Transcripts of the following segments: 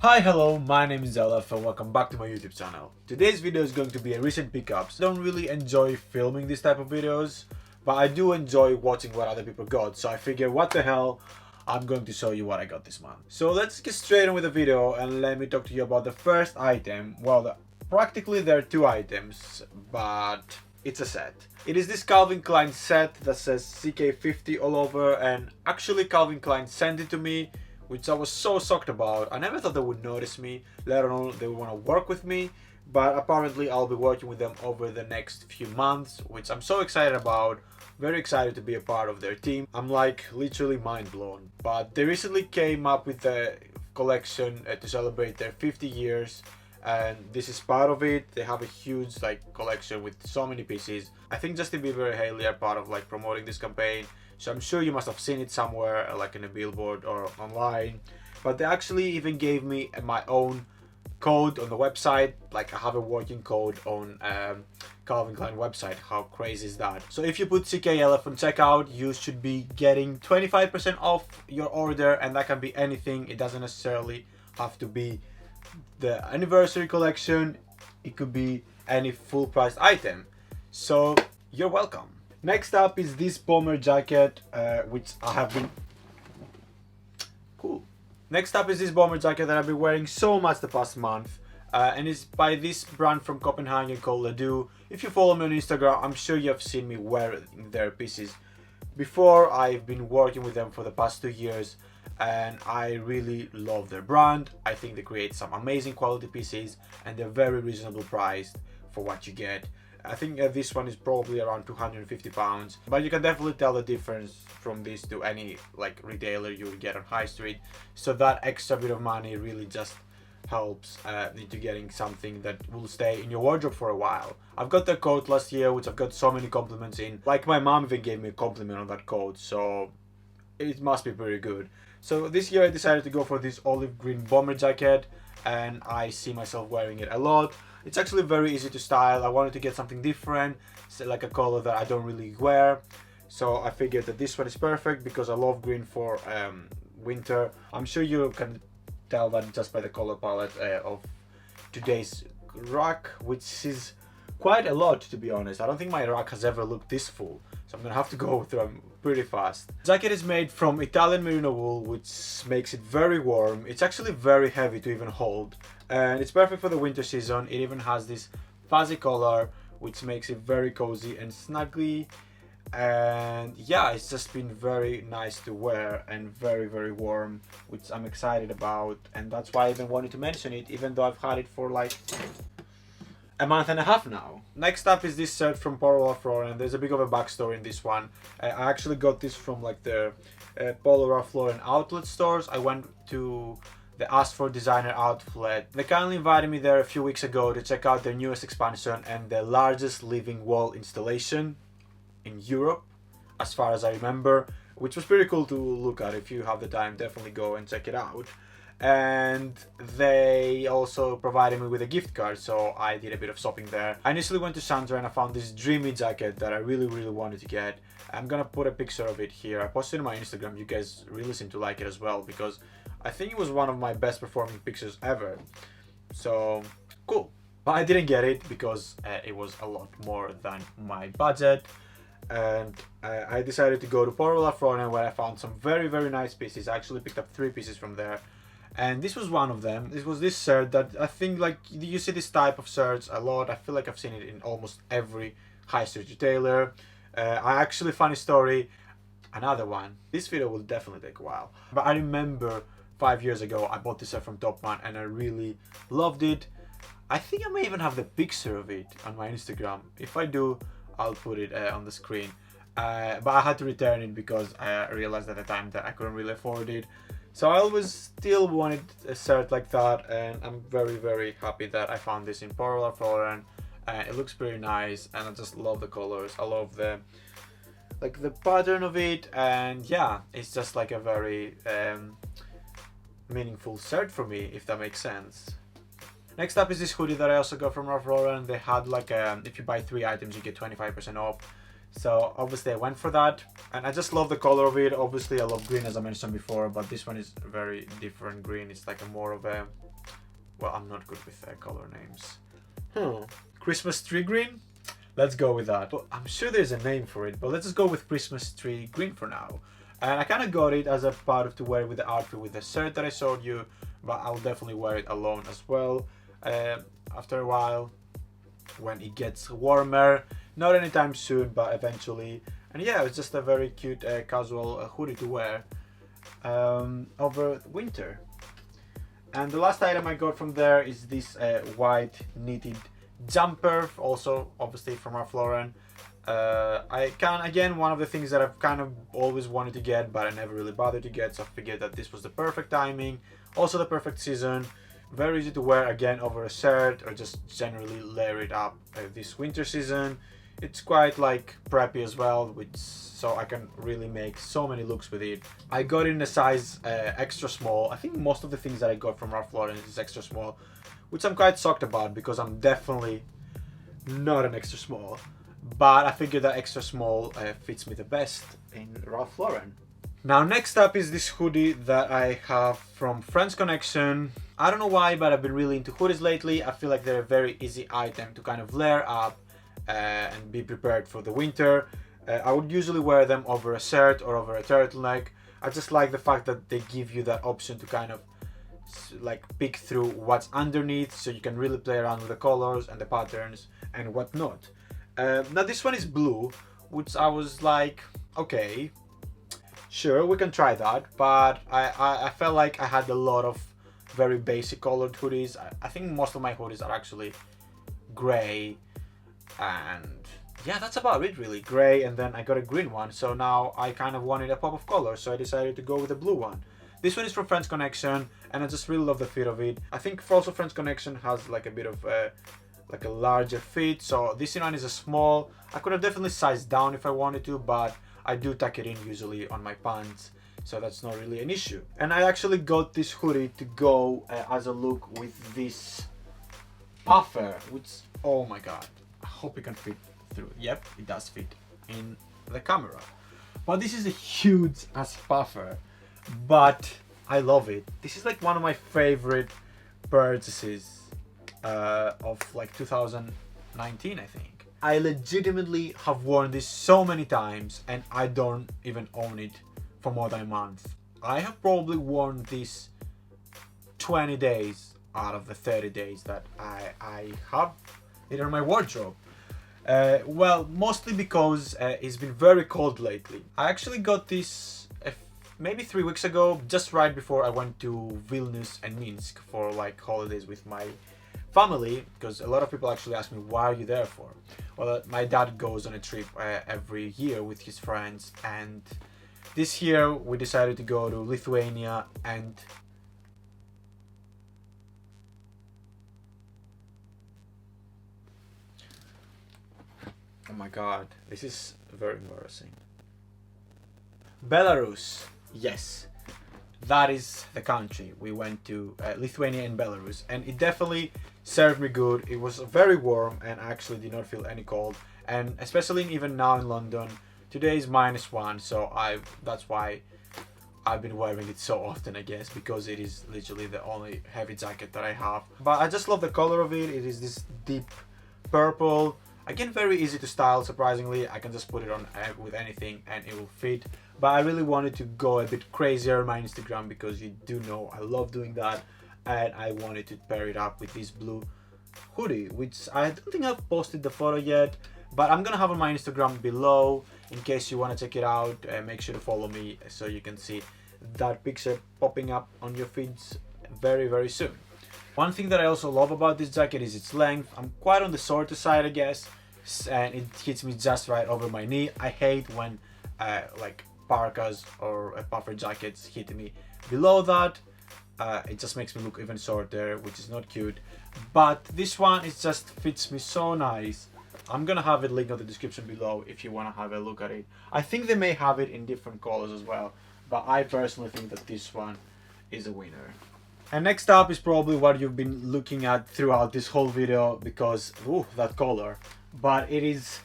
Hi, hello, my name is Elefv and welcome back to my YouTube channel. Today's video is going to be a recent pickups. I don't really enjoy filming this type of videos, but I do enjoy watching what other people got, so I figure what the hell, I'm going to show you what I got this month. So let's get straight on with the video and let me talk to you about the first item. Well, practically there are two items, but it's a set. It is this Calvin Klein set that says CK50 all over, and actually Calvin Klein sent it to me, which I was so shocked about. I never thought they would notice me, let alone they would want to work with me, but apparently I'll be working with them over the next few months, which I'm so excited about. Very excited to be a part of their team. I'm like literally mind blown. But they recently came up with a collection to celebrate their 50 years, and this is part of it. They have a huge collection with so many pieces. I think Justin Bieber and Hailey are part of promoting this campaign, so I'm sure you must have seen it somewhere like in a billboard or online. But they actually even gave me my own code on the website. Like I have a working code on Calvin Klein website. How crazy is that? So if you put CKLF on checkout, you should be getting 25% off your order, and that can be anything. It doesn't necessarily have to be the anniversary collection. It could be any full price item, so you're welcome. Next up is this bomber jacket, which I have been cool. Next up is this bomber jacket that I've been wearing so much the past month, and it's by this brand from Copenhagen called Elefv. If you follow me on Instagram, I'm sure you have seen me wear their pieces before. I've been working with them for the past 2 years, and I really love their brand. I think they create some amazing quality pieces, and they're very reasonable priced for what you get. I think this one is probably around £250, but you can definitely tell the difference from this to any retailer you would get on high street. So that extra bit of money really just helps into getting something that will stay in your wardrobe for a while. I've got the coat last year, which I've got so many compliments in. Like my mom even gave me a compliment on that coat, so it must be pretty good. So this year I decided to go for this olive green bomber jacket, and I see myself wearing it a lot. It's actually very easy to style. I wanted to get something different, like a color that I don't really wear. So I figured that this one is perfect because I love green for winter. I'm sure you can tell that just by the color palette of today's rack, which is quite a lot, to be honest. I don't think my rack has ever looked this full, so I'm gonna have to go through them pretty fast. The jacket is made from Italian merino wool, which makes it very warm. It's actually very heavy to even hold, and it's perfect for the winter season. It even has this fuzzy color, which makes it very cozy and snuggly. And yeah, it's just been very nice to wear and very warm, which I'm excited about, and that's why I even wanted to mention it, even though I've had it for like a month and a half now. Next up is this shirt from Elefv, and there's a bit of a backstory in this one. I actually got this from the Elefv outlet stores. I went to the Ask for Designer outlet. They kindly invited me there a few weeks ago to check out their newest expansion and the largest living wall installation in Europe, as far as I remember, which was pretty cool to look at. If you have the time, definitely go and check it out. And they also provided me with a gift card, so I did a bit of shopping there. I initially went to Sandra and I found this dreamy jacket that I really wanted to get. I'm gonna put a picture of it here. I posted it on my Instagram. You guys really seem to like it as well, because I think it was one of my best performing pictures ever. So cool. But I didn't get it because it was a lot more than my budget, and I decided to go to Elefv, where I found some very nice pieces. I actually picked up 3 pieces from there, and this was one of them. This was this shirt that I think you see this type of shirts a lot. I feel like I've seen it in almost every high street retailer. I actually, funny story, another one. This video will definitely take a while, but I remember 5 years ago I bought this shirt from Topman and I really loved it. I think I may even have the picture of it on my Instagram. If I do, I'll put it on the screen. But I had to return it because I realized at the time that I couldn't really afford it. So I always still wanted a shirt like that, and I'm very happy that I found this in Elefv. It looks pretty nice, and I just love the colors. I love the pattern of it, and yeah, it's just like a very meaningful shirt for me, if that makes sense. Next up is this hoodie that I also got from Elefv. They had if you buy 3 items you get 25% off. So obviously I went for that, and I just love the color of it. Obviously I love green, as I mentioned before, but this one is a very different green. It's like a more of a Well, I'm not good with color names. Christmas tree green? Let's go with that. But I'm sure there's a name for it, but let's just go with Christmas tree green for now. And I kind of got it as a part of to wear with the outfit with the shirt that I showed you, but I'll definitely wear it alone as well after a while when it gets warmer. Not anytime soon, but eventually. And yeah, it's just a very cute casual hoodie to wear over winter. And the last item I got from there is this white knitted jumper, also obviously from Ralph Lauren. Again, one of the things that I've kind of always wanted to get, but I never really bothered to get, so I figured that this was the perfect timing, also the perfect season. Very easy to wear, again, over a shirt or just generally layer it up this winter season. It's quite like preppy as well, so I can really make so many looks with it. I got it in a size extra small. I think most of the things that I got from Ralph Lauren is extra small, which I'm quite shocked about because I'm definitely not an extra small. But I figured that extra small fits me the best in Ralph Lauren. Now next up is this hoodie that I have from Friends Connection. I don't know why, but I've been really into hoodies lately. I feel like they're a very easy item to kind of layer up and be prepared for the winter. I would usually wear them over a shirt or over a turtleneck. I just like the fact that they give you that option to kind of like pick through what's underneath, so you can really play around with the colors and the patterns and whatnot. Now this one is blue, which I was like, okay, sure, we can try that, but I felt like I had a lot of very basic colored hoodies. I think most of my hoodies are actually gray, and yeah, that's about it really. Gray, and then I got a green one, so now I kind of wanted a pop of color, so I decided to go with the blue one. This one is from Friends Connection, and I just really love the fit of it. I think also Friends Connection has like a bit of like a larger fit, so this one is a small. I could have definitely sized down if I wanted to, but I do tuck it in usually on my pants, so that's not really an issue. And I actually got this hoodie to go as a look with this puffer, which, oh my god, I hope it can fit through. Yep, it does fit in the camera. But this is a huge ass puffer, but I love it. This is like one of my favorite purchases of like 2019, I think. I legitimately have worn this so many times and I don't even own it for more than a month. I have probably worn this 20 days out of the 30 days that I have it in my wardrobe. Well, mostly because it's been very cold lately. I actually got this maybe 3 weeks ago, just right before I went to Vilnius and Minsk for like holidays with my family, because a lot of people actually ask me, why are you there for? Well, my dad goes on a trip every year with his friends, and this year we decided to go to Lithuania and oh my god, this is very embarrassing. Belarus. Yes, that is the country. We went to Lithuania and Belarus, and it definitely served me good. It was very warm and I actually did not feel any cold, and especially even now in London, today is -1, so that's why I've been wearing it so often, I guess, because it is literally the only heavy jacket that I have. But I just love the color of it. It is this deep purple. Again, very easy to style, surprisingly. I can just put it on with anything and it will fit. But I really wanted to go a bit crazier on my Instagram, because you do know I love doing that. And I wanted to pair it up with this blue hoodie, which I don't think I've posted the photo yet, but I'm gonna have on my Instagram below in case you want to check it out. Make sure to follow me so you can see that picture popping up on your feeds very, very soon. One thing that I also love about this jacket is its length. I'm quite on the shorter side, I guess, and it hits me just right over my knee. I hate when like parkas or puffer jackets hit me below that. It just makes me look even shorter, which is not cute. But this one, it just fits me so nice. I'm gonna have it linked in the description below if you want to have a look at it. I think they may have it in different colors as well, but I personally think that this one is a winner. And next up is probably what you've been looking at throughout this whole video, because ooh, that color. But it is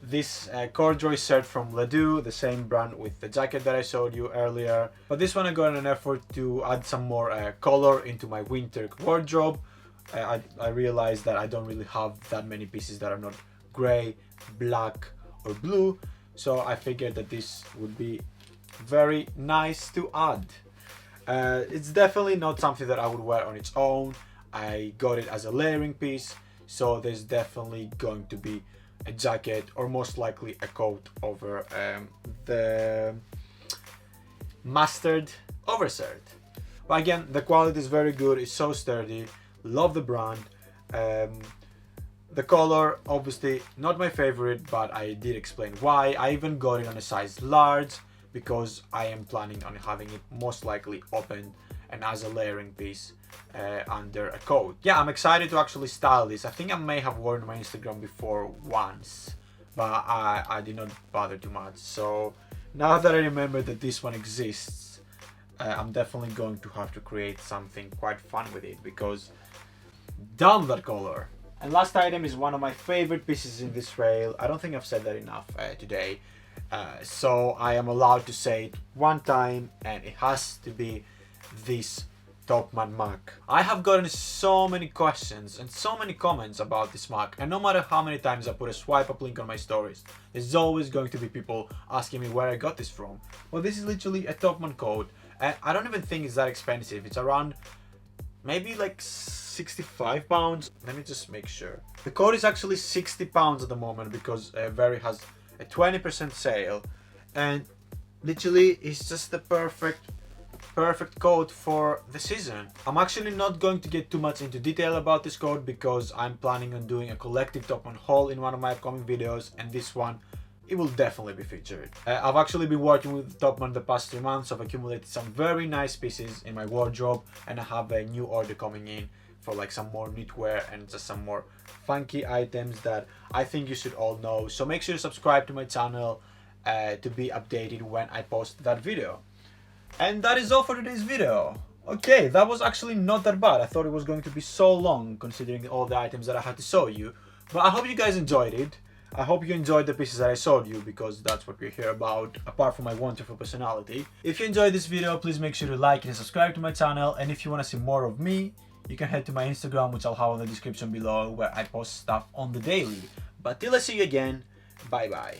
this corduroy shirt from Ledoux, the same brand with the jacket that I showed you earlier. But this one I got in an effort to add some more color into my winter wardrobe. I realized that I don't really have that many pieces that are not gray, black or blue, so I figured that this would be very nice to add. It's definitely not something that I would wear on its own. I got it as a layering piece, so there's definitely going to be a jacket or most likely a coat over the mustard oversight. But again, the quality is very good, it's so sturdy, love the brand. The color, obviously not my favorite, but I did explain why. I even got it on a size large because I am planning on having it most likely opened and as a layering piece under a coat. Yeah, I'm excited to actually style this. I think I may have worn my Instagram before once, but I did not bother too much. So now that I remember that this one exists, I'm definitely going to have to create something quite fun with it because damn that color. And last item is one of my favorite pieces in this rail. I don't think I've said that enough today. So I am allowed to say it one time, and it has to be this Topman mug. I have gotten so many questions and so many comments about this mug, and no matter how many times I put a swipe up link on my stories, there's always going to be people asking me where I got this from. Well, this is literally a Topman coat, and I don't even think it's that expensive. It's around maybe like 65 pounds. Let me just make sure. The coat is actually 60 pounds at the moment because Very has a 20% sale, and literally it's just the perfect coat for the season. I'm actually not going to get too much into detail about this coat because I'm planning on doing a collective Topman haul in one of my upcoming videos, and this one, it will definitely be featured. I've actually been working with Topman the past 3 months. I've accumulated some very nice pieces in my wardrobe, and I have a new order coming in for like some more knitwear and just some more funky items that I think you should all know. So make sure to subscribe to my channel to be updated when I post that video. And that is all for today's video. Okay, that was actually not that bad. I thought it was going to be so long considering all the items that I had to show you. But I hope you guys enjoyed it. I hope you enjoyed the pieces that I showed you because that's what we're here about, apart from my wonderful personality. If you enjoyed this video, please make sure to like and subscribe to my channel. And if you want to see more of me, you can head to my Instagram, which I'll have in the description below, where I post stuff on the daily. But till I see you again, bye bye.